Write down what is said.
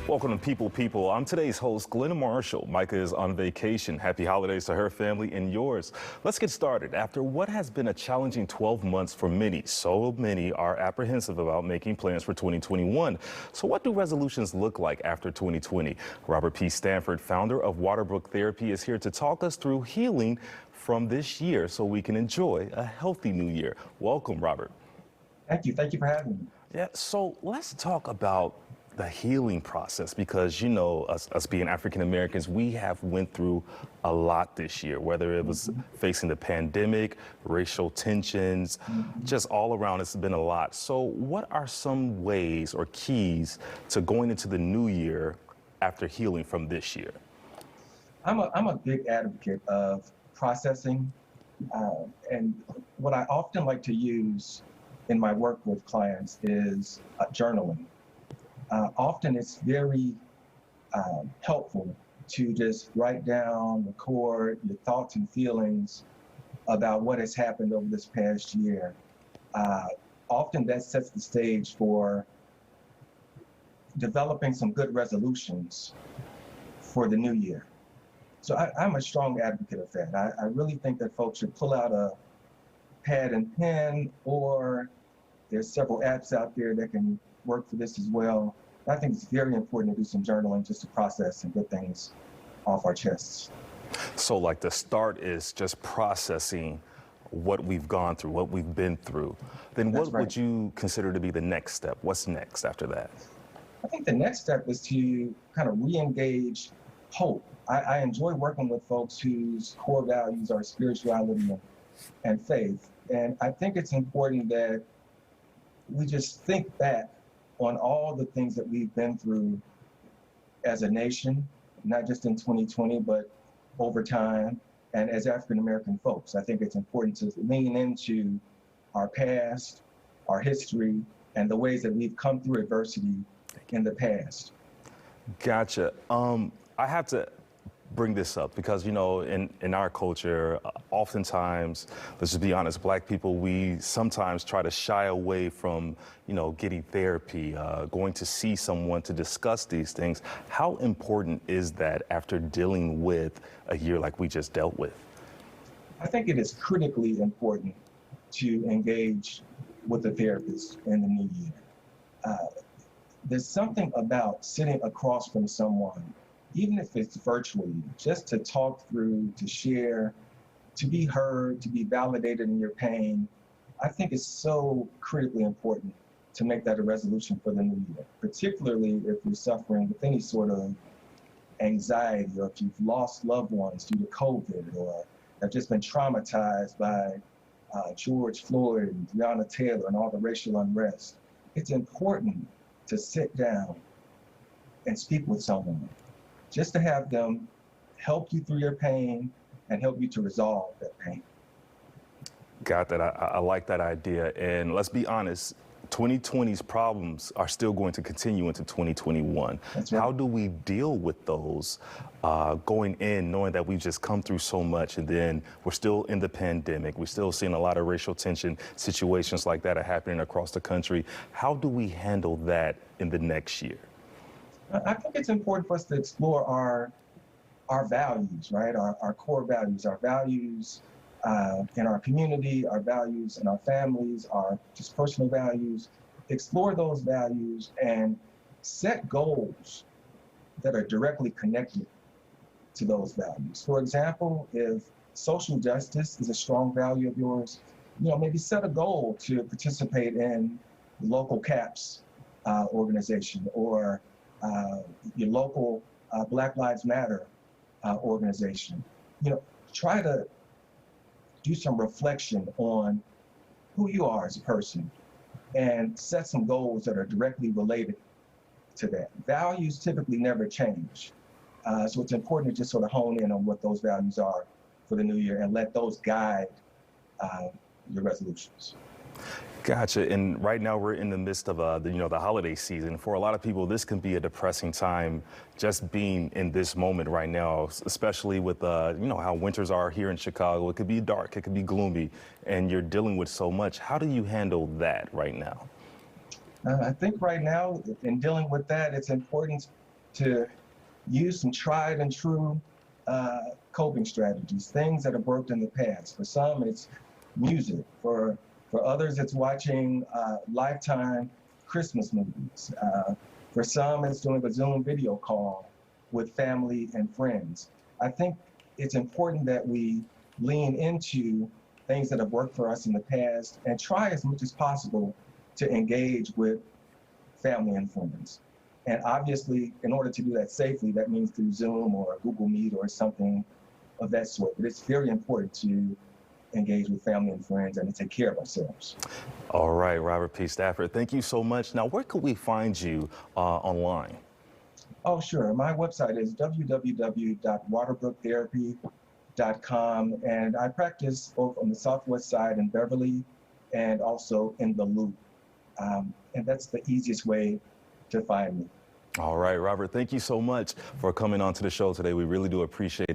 Welcome to People People. I'm today's host, Glenn Marshall. Micah is on vacation. Happy holidays to her family and yours. Let's get started. After what has been a challenging 12 months for many, so many are apprehensive about making plans for 2021. So what do resolutions look like after 2020? Robert P. Stanford, founder of Waterbrook Therapy, is here to talk us through healing from this year so we can enjoy a healthy new year. Welcome, Robert. Thank you. Thank you for having me. Yeah, so let's talk about the healing process, because you know us being African Americans, we have went through a lot this year, whether it was facing the pandemic, racial tensions, just all around. It's been a lot. So what are some ways or keys to going into the new year after healing from this year? I'm a big advocate of processing, and what I often like to use in my work with clients is journaling. Often it's very helpful to just write down, record your thoughts and feelings about what has happened over this past year. Often that sets the stage for developing some good resolutions for the new year. So I'm a strong advocate of that. I really think that folks should pull out a pad and pen, or there's several apps out there that can work for this as well. I think it's very important to do some journaling just to process and get things off our chests. So like the start is just processing what we've gone through, what we've been through. Then what would you consider to be the next step? What's next after that? I think the next step is to kind of re-engage hope. I enjoy working with folks whose core values are spirituality and faith. And I think it's important that we just think back on all the things that we've been through as a nation, not just in 2020, but over time, and as African-American folks. I think it's important to lean into our past, our history, and the ways that we've come through adversity in the past. Gotcha. I have to bring this up because, you know, in our culture, oftentimes, let's just be honest, Black people, we sometimes try to shy away from, you know, getting therapy, going to see someone to discuss these things. How important is that after dealing with a year like we just dealt with? I think it is critically important to engage with a therapist in the new year. There's something about sitting across from someone, even if it's virtually, just to talk through, to share, to be heard, to be validated in your pain. I think it's so critically important to make that a resolution for the new year, particularly if you're suffering with any sort of anxiety, or if you've lost loved ones due to COVID, or have just been traumatized by George Floyd and Breonna Taylor and all the racial unrest. It's important to sit down and speak with someone, just to have them help you through your pain and help you to resolve that pain. Got that. I like that idea. And let's be honest, 2020's problems are still going to continue into 2021. That's right. How do we deal with those going in, knowing that we've just come through so much, and then we're still in the pandemic, we're still seeing a lot of racial tension, situations like that are happening across the country. How do we handle that in the next year? I think it's important for us to explore our values, right? Our core values, our values in our community, our values in our families, our just personal values. Explore those values and set goals that are directly connected to those values. For example, if social justice is a strong value of yours, you know, maybe set a goal to participate in the local CAPS organization, or your local Black Lives Matter organization. You know, try to do some reflection on who you are as a person and set some goals that are directly related to that. Values typically never change. So it's important to just sort of hone in on what those values are for the new year and let those guide your resolutions. Gotcha. And right now we're in the midst of the holiday season. For a lot of people, this can be a depressing time, just being in this moment right now, especially with how winters are here in Chicago. It could be dark, it could be gloomy, and you're dealing with so much. How do you handle that right now? I think right now, in dealing with that, it's important to use some tried and true coping strategies, things that have worked in the past. For some, it's music. For others, it's watching Lifetime Christmas movies. For some, it's doing a Zoom video call with family and friends. I think it's important that we lean into things that have worked for us in the past and try as much as possible to engage with family and friends. And obviously, in order to do that safely, that means through Zoom or Google Meet or something of that sort. But it's very important to engage with family and friends and to take care of ourselves. All right, Robert P. Stafford, thank you so much. Now, where could we find you online? Oh, sure. My website is www.waterbrookTherapy.com, and I practice both on the Southwest Side in Beverly and also in the Loop. And that's the easiest way to find me. All right, Robert, thank you so much for coming on to the show today. We really do appreciate it.